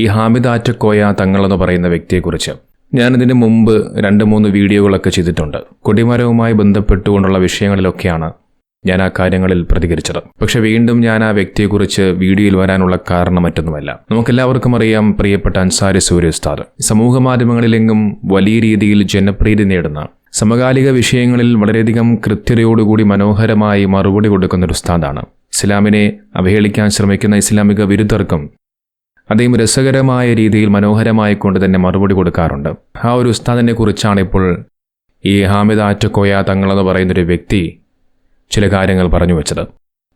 ഈ ഹാമിദ് ആറ്റക്കോയ തങ്ങളെന്ന് പറയുന്ന വ്യക്തിയെക്കുറിച്ച് ഞാനിതിന് മുമ്പ് 2-3 വീഡിയോകളൊക്കെ ചെയ്തിട്ടുണ്ട്. കൊടിമരവുമായി ബന്ധപ്പെട്ടുകൊണ്ടുള്ള വിഷയങ്ങളിലൊക്കെയാണ് ഞാൻ ആ കാര്യങ്ങളിൽ പ്രതികരിച്ചത്. പക്ഷെ വീണ്ടും ഞാൻ ആ വ്യക്തിയെക്കുറിച്ച് വീഡിയോയിൽ വരാനുള്ള കാരണം മറ്റൊന്നുമല്ല. നമുക്കെല്ലാവർക്കും അറിയാം, പ്രിയപ്പെട്ട അൻസാരി സൂരി ഉസ്താദ് സമൂഹ മാധ്യമങ്ങളിലെങ്ങും വലിയ രീതിയിൽ ജനപ്രീതി നേടുന്ന, സമകാലിക വിഷയങ്ങളിൽ വളരെയധികം കൃത്യതയോടുകൂടി മനോഹരമായി മറുപടി കൊടുക്കുന്ന ഒരു ഉസ്താദാണ്. ഇസ്ലാമിനെ അവഹേളിക്കാൻ ശ്രമിക്കുന്ന ഇസ്ലാമിക വിരുദ്ധർക്കും അദ്ദേഹം രസകരമായ രീതിയിൽ മനോഹരമായി കൊണ്ട് തന്നെ മറുപടി കൊടുക്കാറുണ്ട്. ആ ഒരു ഉസ്താദിനെ കുറിച്ചാണ് ഇപ്പോൾ ഈ ഹാമിദ് ആറ്റക്കോയ തങ്ങളെന്ന് പറയുന്നൊരു വ്യക്തി ചില കാര്യങ്ങൾ പറഞ്ഞു വെച്ചത്.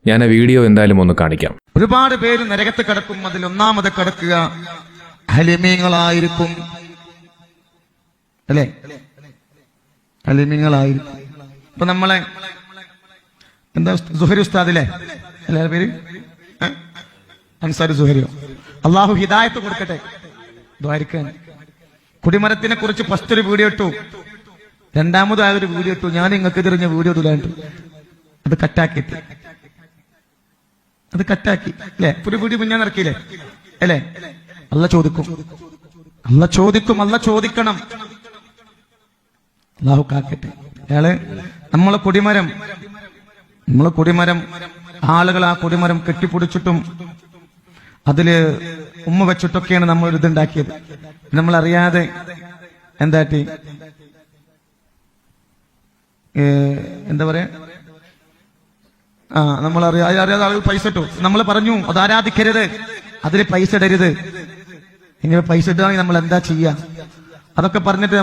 ഞാൻ ആ വീഡിയോ എന്തായാലും ഒന്ന് കാണിക്കാം. ഒരുപാട് പേര് നരകത്ത് കിടക്കും. അതിൽ ഒന്നാമത് കിടക്കുക ഹലിമീങ്ങളായിരിക്കും, അല്ലേ? ഹലിമീങ്ങളായിരിക്കും. ഇപ്പൊ നമ്മളെ എന്താ സുഹരി ഉസ്താദിലെ അല്ലേ പേര്? അൻസാരി സുഹരിയോ? അള്ളാഹു ഹിദായത്ത് കൊടുക്കട്ടെ. ദ്വാരിക്കാൻ കുടിമരത്തിനെ കുറിച്ച് ഫസ്റ്റ് ഒരു വീഡിയോ ഇട്ടു, രണ്ടാമതായൊരു വീഡിയോ ഇട്ടു. ഞാൻ നിങ്ങൾക്ക് തിരിഞ്ഞ വീഡിയോ ഇടലാണ്ട് അത് കട്ടാക്കി അല്ലേ? ഒരു വീഡിയോ ഞാൻ ഇറക്കിയില്ലേ അല്ലേ? അല്ല ചോദിക്കും, അല്ല ചോദിക്കണം. അള്ളാഹു കാക്കട്ടെ. അയാള് നമ്മളെ കൊടിമരം ആളുകൾ ആ കൊടിമരം കെട്ടിപ്പൊടിച്ചിട്ടും അതില് ഉമ്മ വെച്ചിട്ടൊക്കെയാണ് നമ്മൾ ഇതുണ്ടാക്കിയത്. നമ്മൾ അറിയാതെ എന്താട്ടി എന്താ പറയാ, നമ്മൾ അറിയാതെ ആളുകൾ പൈസ ഇട്ടു. നമ്മൾ പറഞ്ഞു അത് ആരാധിക്കരുത്, അതിൽ പൈസ ഇടരുത്. ഇങ്ങനെ പൈസ ഇടുകയാണെങ്കിൽ നമ്മൾ എന്താ ചെയ്യാ? അതൊക്കെ പറഞ്ഞിട്ട്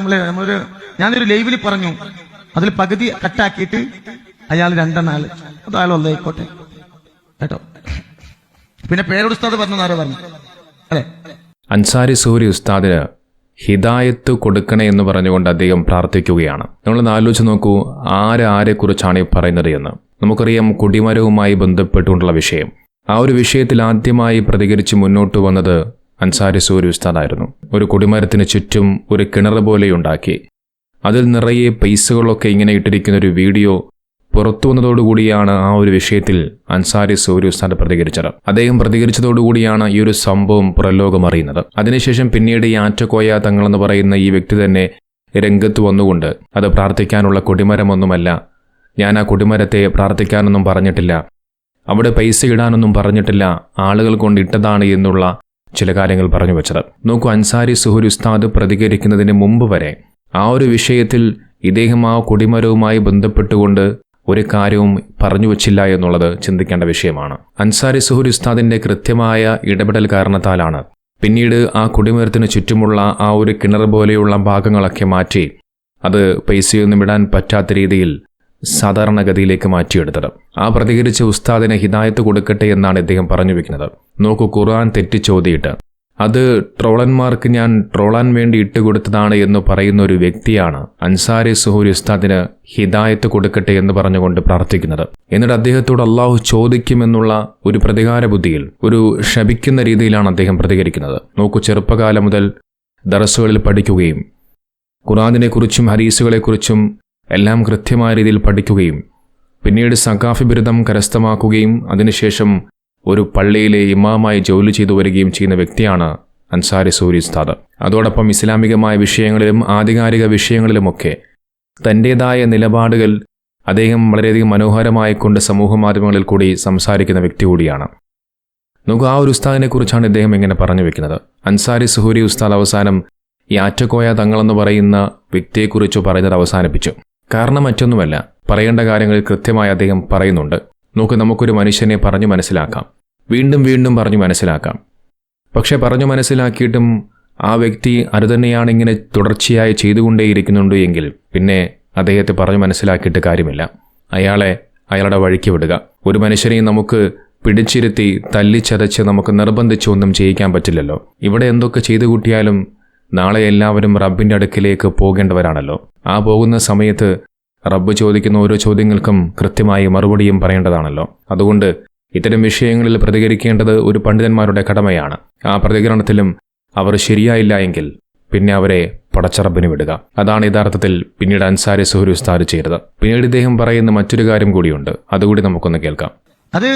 ഞാനൊരു ലൈവിൽ പറഞ്ഞു, അതിൽ പകുതി കട്ടാക്കിയിട്ട് അയാൾ 2 ആള് അത് അയാൾ ഒന്നായിക്കോട്ടെ കേട്ടോ. പിന്നെ പേരുസ്താദ് പറഞ്ഞു, ആരോ പറഞ്ഞു അല്ലെ? അൻസാരി സൂരി ഉസ്താദിന് ഹിദായത്ത് കൊടുക്കണേ എന്ന് പറഞ്ഞുകൊണ്ട് അദ്ദേഹം പ്രാർത്ഥിക്കുകയാണ്. നമ്മളൊന്ന് ആലോചിച്ച് നോക്കൂ, ആരെക്കുറിച്ചാണ് ഈ പറയുന്നത് എന്ന്. നമുക്കറിയാം, കുടിമരവുമായി ബന്ധപ്പെട്ടുകൊണ്ടുള്ള വിഷയം. ആ ഒരു വിഷയത്തിൽ ആദ്യമായി പ്രതികരിച്ച് മുന്നോട്ട് വന്നത് അൻസാരി സൂരി ഉസ്താദായിരുന്നു. ഒരു കുടിമരത്തിന് ചുറ്റും ഒരു കിണർ പോലെയുണ്ടാക്കി അതിൽ നിറയെ പൈസകളൊക്കെ ഇങ്ങനെ ഇട്ടിരിക്കുന്ന ഒരു വീഡിയോ പുറത്തു വന്നതോടുകൂടിയാണ് ആ ഒരു വിഷയത്തിൽ അൻസാരി സൂരി ഉസ്താദ് പ്രതികരിച്ചത്. അദ്ദേഹം പ്രതികരിച്ചതോടുകൂടിയാണ് ഈ ഒരു സംഭവം പുറലോകം അറിയുന്നത്. അതിനുശേഷം പിന്നീട് ഈ ആറ്റക്കോയ തങ്ങളെന്ന് പറയുന്ന ഈ വ്യക്തി തന്നെ രംഗത്ത് വന്നുകൊണ്ട് അത് പ്രാർത്ഥിക്കാനുള്ള കൊടിമരമൊന്നുമല്ല, ഞാൻ ആ കൊടിമരത്തെ പ്രാർത്ഥിക്കാനൊന്നും പറഞ്ഞിട്ടില്ല, അവിടെ പൈസ ഇടാനൊന്നും പറഞ്ഞിട്ടില്ല, ആളുകൾ കൊണ്ട് ഇട്ടതാണ് എന്നുള്ള ചില കാര്യങ്ങൾ പറഞ്ഞു വെച്ചത്. നോക്കൂ, അൻസാരി സുഹരി ഉസ്താദ് പ്രതികരിക്കുന്നതിന് മുമ്പ് വരെ ആ ഒരു വിഷയത്തിൽ ഇദ്ദേഹം ആ കൊടിമരവുമായി ബന്ധപ്പെട്ടുകൊണ്ട് ഒരു കാര്യവും പറഞ്ഞു വച്ചില്ല എന്നുള്ളത് ചിന്തിക്കേണ്ട വിഷയമാണ്. അൻസാരി സുഹരി ഉസ്താദിന്റെ കൃത്യമായ ഇടപെടൽ കാരണത്താലാണ് പിന്നീട് ആ കൊടിമരത്തിന് ചുറ്റുമുള്ള ആ ഒരു കിണർ പോലെയുള്ള ഭാഗങ്ങളൊക്കെ മാറ്റി അത് പൈസയൊന്നും ഇടാൻ പറ്റാത്ത രീതിയിൽ സാധാരണഗതിയിലേക്ക് മാറ്റിയെടുത്തത്. ആ പ്രതികരിച്ച ഉസ്താദിന് ഹിദായത്ത് കൊടുക്കട്ടെ എന്നാണ് ഇദ്ദേഹം പറഞ്ഞു വെക്കുന്നത്. നോക്കൂ, ഖുർആൻ തെറ്റിച്ചോദിയിട്ട് അത് ട്രോളന്മാർക്ക് ഞാൻ ട്രോളാൻ വേണ്ടി ഇട്ടുകൊടുത്തതാണ് എന്ന് പറയുന്ന ഒരു വ്യക്തിയാണ് അൻസാരി സുഹരി ഉസ്താദിന് ഹിദായത്ത് കൊടുക്കട്ടെ എന്ന് പറഞ്ഞുകൊണ്ട് പ്രാർത്ഥിക്കുന്നത്. എന്നിട്ട് അദ്ദേഹത്തോട് അള്ളാഹു ചോദിക്കുമെന്നുള്ള ഒരു പ്രതികാര ബുദ്ധിയിൽ, ഒരു ശപിക്കുന്ന രീതിയിലാണ് അദ്ദേഹം പ്രതികരിക്കുന്നത്. നോക്കൂ, ചെറുപ്പകാലം മുതൽ ദർസുകളിൽ പഠിക്കുകയും ഖുർആനിനെക്കുറിച്ചും ഹദീസുകളെക്കുറിച്ചും എല്ലാം കൃത്യമായ രീതിയിൽ പഠിക്കുകയും പിന്നീട് സഖാഫി ബിരുദം കരസ്ഥമാക്കുകയും അതിനുശേഷം ഒരു പള്ളിയിലെ ഇമാമായി ജോലി ചെയ്തു വരികയും ചെയ്യുന്ന വ്യക്തിയാണ് അൻസാരി സൂരി ഉസ്താദ്. അതോടൊപ്പം ഇസ്ലാമികമായ വിഷയങ്ങളിലും ആധികാരിക വിഷയങ്ങളിലുമൊക്കെ തൻ്റേതായ നിലപാടുകൾ അദ്ദേഹം വളരെയധികം മനോഹരമായി കൊണ്ട് സമൂഹ മാധ്യമങ്ങളിൽ കൂടി സംസാരിക്കുന്ന വ്യക്തി കൂടിയാണ്. നമുക്ക് ആ ഒരു ഉസ്താദിനെ കുറിച്ചാണ് ഇദ്ദേഹം ഇങ്ങനെ പറഞ്ഞു വെക്കുന്നത്. അൻസാരി സുഹരി ഉസ്താദ് അവസാനം ഈ ആറ്റക്കോയ തങ്ങളെന്ന് പറയുന്ന വ്യക്തിയെക്കുറിച്ച് പറയുന്നത് അവസാനിപ്പിച്ചു. കാരണം മറ്റൊന്നുമല്ല, പറയേണ്ട കാര്യങ്ങൾ കൃത്യമായി അദ്ദേഹം പറയുന്നുണ്ട്. നോക്ക്, നമുക്കൊരു മനുഷ്യനെ പറഞ്ഞു മനസ്സിലാക്കാം, വീണ്ടും വീണ്ടും പറഞ്ഞു മനസ്സിലാക്കാം. പക്ഷെ പറഞ്ഞു മനസ്സിലാക്കിയിട്ടും ആ വ്യക്തി അത് തന്നെയാണ് ഇങ്ങനെ തുടർച്ചയായി ചെയ്തുകൊണ്ടേയിരിക്കുന്നുണ്ട് എങ്കിൽ പിന്നെ അദ്ദേഹത്തെ പറഞ്ഞു മനസ്സിലാക്കിയിട്ട് കാര്യമില്ല. അയാളുടെ വഴിക്ക് വിടുക. ഒരു മനുഷ്യനെയും നമുക്ക് പിടിച്ചിരുത്തി തല്ലിച്ചതച്ച് നമുക്ക് നിർബന്ധിച്ചൊന്നും ചെയ്യിക്കാൻ പറ്റില്ലല്ലോ. ഇവിടെ എന്തൊക്കെ ചെയ്തു കൂട്ടിയാലും നാളെ എല്ലാവരും റബ്ബിൻ്റെ അടുക്കിലേക്ക് പോകേണ്ടവരാണല്ലോ. ആ പോകുന്ന സമയത്ത് റബ്ബ് ചോദിക്കുന്ന ഓരോ ചോദ്യങ്ങൾക്കും കൃത്യമായി മറുപടിയും പറയേണ്ടതാണല്ലോ. അതുകൊണ്ട് ഇത്തരം വിഷയങ്ങളിൽ പ്രതികരിക്കേണ്ടത് ഒരു പണ്ഡിതന്മാരുടെ കടമയാണ്. ആ പ്രതികരണത്തിലും അവർ ശരിയായില്ല എങ്കിൽ പിന്നെ അവരെ പടച്ചറബിന് വിടുക. അതാണ് യഥാർത്ഥത്തിൽ പിന്നീട് അൻസാരി സുഹരി ഉസ്താദ് ചെയ്തത്. പിന്നീട് ഇദ്ദേഹം പറയുന്ന മറ്റൊരു കാര്യം കൂടിയുണ്ട്, അതുകൂടി നമുക്കൊന്ന് കേൾക്കാം. അത്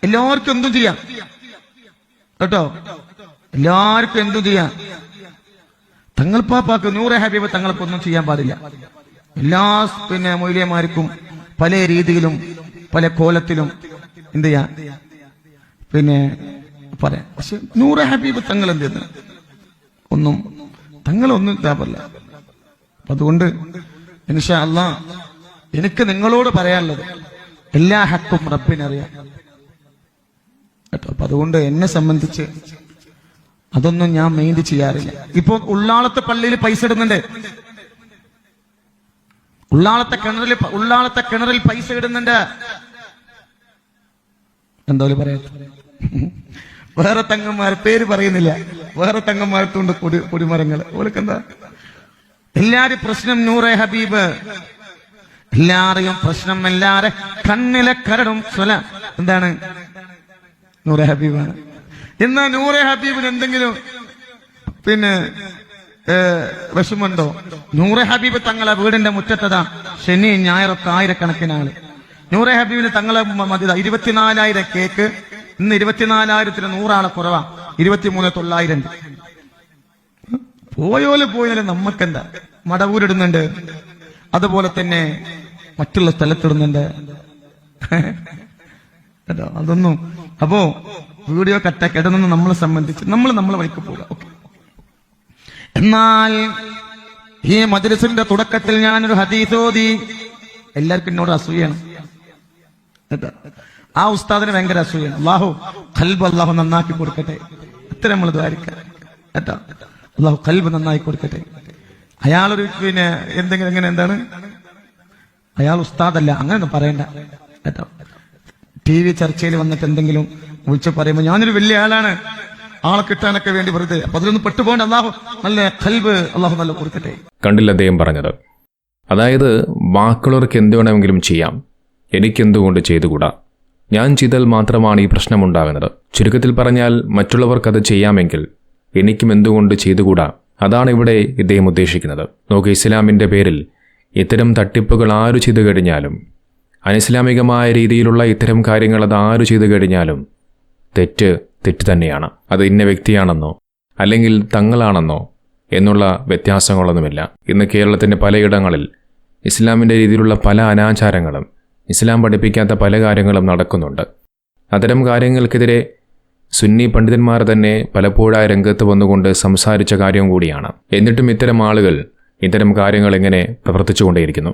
എല്ലാവർക്കും എന്തും ചെയ്യാം കേട്ടോ. എല്ലാവർക്കും എന്തും ചെയ്യാം. തങ്ങൾപ്പാപ്പാക്ക് നൂറെ ഹബീബ് തങ്ങൾക്കൊന്നും ചെയ്യാൻ പാടില്ല. എല്ലാ മൊയ്ലിയമാർക്കും പല രീതിയിലും പല കോലത്തിലും എന്ത് ചെയ്യാം പറയാം. പക്ഷെ നൂറെ ഹബീബ് തങ്ങൾ എന്ത് ചെയ്യുന്നു? ഒന്നും തങ്ങളൊന്നും ഇതാപല്ല. അതുകൊണ്ട് ഇൻഷാ അല്ലാഹ് എനിക്ക് നിങ്ങളോട് പറയാനുള്ളത്, എല്ലാ ഹക്കും റബ്ബിനറിയാം കേട്ടോ. അപ്പൊ അതുകൊണ്ട് എന്നെ സംബന്ധിച്ച് അതൊന്നും ഞാൻ മെയിൻറ്റ് ചെയ്യാറില്ല. ഇപ്പൊ ഉള്ളാളത്തെ പള്ളിയിൽ പൈസ ഇടുന്നുണ്ട്, ഉള്ളാളത്തെ കിണറിൽ പൈസ ഇടുന്നുണ്ട്. എന്താ പറയാ, വേറെ തങ്ങന്മാർ പേര് പറയുന്നില്ല, വേറെ തങ്ങന്മാർത്തുണ്ട് കൊടിമരങ്ങൾ. ഓലക്കെന്താ എല്ലാരും പ്രശ്നം നൂറെ ഹബീബ്, എല്ലാരെയും പ്രശ്നം, എല്ലാരെ കണ്ണിലെ കരടും എന്താണ് നൂറെ ഹബീബാണ്. എന്നാ നൂറെ ഹബീബിന് എന്തെങ്കിലും വിഷമുണ്ടോ? നൂറെ ഹബീബ് തങ്ങളെ വീടിന്റെ മുറ്റത്തതാ ശനി ഞായറൊക്കെ ആയിരക്കണക്കിന് ആള്. നൂറെ ഹബീബിന് തങ്ങളെ മതിത 24,000 കേക്ക്. ഇന്ന് 24,000 100 കുറവാ, 23,900. പോയോല് പോയാലും നമ്മക്കെന്താ? മടവൂരിടുന്നുണ്ട്, അതുപോലെ തന്നെ മറ്റുള്ള സ്ഥലത്തിടുന്നുണ്ട് കേട്ടോ. അതൊന്നും അപ്പോ വീഡിയോ കെടുന്ന നമ്മളെ സംബന്ധിച്ച് നമ്മളെ വഴിക്ക് പോകാം. ഓക്കെ. എന്നാൽ ഈ മജ്‌ലിസിന്റെ തുടക്കത്തിൽ ഞാനൊരു ഹദീസ് ഓതി. എല്ലാവർക്കും എന്നോട് അസൂയാണ് കേട്ടോ. ആ ഉസ്താദിന് ഭയങ്കര അസൂയാണ്. അല്ലാഹു നന്നാക്കി കൊടുക്കട്ടെ. ഇത്ര നമ്മൾ ദ്വാരിക്കാം കേട്ടോ. അല്ലാഹു ഖൽബ് നന്നായി കൊടുക്കട്ടെ. അയാളൊരു എന്തെങ്കിലും എന്താണ്, അയാൾ ഉസ്താദല്ല, അങ്ങനെയൊന്നും പറയണ്ട കേട്ടോ. TV ചർച്ചയിൽ വന്നിട്ട് എന്തെങ്കിലും വിളിച്ച് പറയുമ്പോൾ ഞാനൊരു വലിയ ആളാണ്, ആളെ കിട്ടാനൊക്കെ വേണ്ടി വെറുതെ. അപ്പൊ അതിലൊന്നും പെട്ടുപോകേണ്ട. അല്ലാഹു നല്ല ഖൽബ് അല്ലാഹു നല്ല കൊടുക്കട്ടെ. കണ്ടില്ല അദ്ദേഹം പറഞ്ഞത്? അതായത് ബാക്കിയുള്ളവർക്ക് എന്ത് വേണമെങ്കിലും ചെയ്യാം, എനിക്കെന്തുകൊണ്ട് ചെയ്തുകൂടാ, ഞാൻ ചെയ്താൽ മാത്രമാണ് ഈ പ്രശ്നമുണ്ടാകുന്നത്. ചുരുക്കത്തിൽ പറഞ്ഞാൽ മറ്റുള്ളവർക്കത് ചെയ്യാമെങ്കിൽ എനിക്കും എന്തുകൊണ്ട് ചെയ്തുകൂടാ, അതാണ് ഇവിടെ ഇദ്ദേഹം ഉദ്ദേശിക്കുന്നത്. നോക്ക്, ഇസ്ലാമിൻ്റെ പേരിൽ ഇത്തരം തട്ടിപ്പുകൾ ആരു ചെയ്തു കഴിഞ്ഞാലും, അനിസ്ലാമികമായ രീതിയിലുള്ള ഇത്തരം കാര്യങ്ങൾ അത് ആരു ചെയ്തു കഴിഞ്ഞാലും തെറ്റ് തന്നെയാണ്. അത് ഇന്ന വ്യക്തിയാണെന്നോ അല്ലെങ്കിൽ തങ്ങളാണെന്നോ എന്നുള്ള വ്യത്യാസങ്ങളൊന്നുമില്ല. ഇന്ന് കേരളത്തിൻ്റെ പലയിടങ്ങളിൽ ഇസ്ലാമിൻ്റെ രീതിയിലുള്ള പല അനാചാരങ്ങളും, ഇസ്ലാം പഠിപ്പിക്കാത്ത പല കാര്യങ്ങളും നടക്കുന്നുണ്ട്. അത്തരം കാര്യങ്ങൾക്കെതിരെ സുന്നി പണ്ഡിതന്മാർ തന്നെ പലപ്പോഴായി രംഗത്ത് വന്നുകൊണ്ട് സംസാരിച്ച കാര്യം കൂടിയാണ്. എന്നിട്ടും ഇത്തരം ആളുകൾ ഇത്തരം കാര്യങ്ങൾ എങ്ങനെ പ്രവർത്തിച്ചുകൊണ്ടേയിരിക്കുന്നു.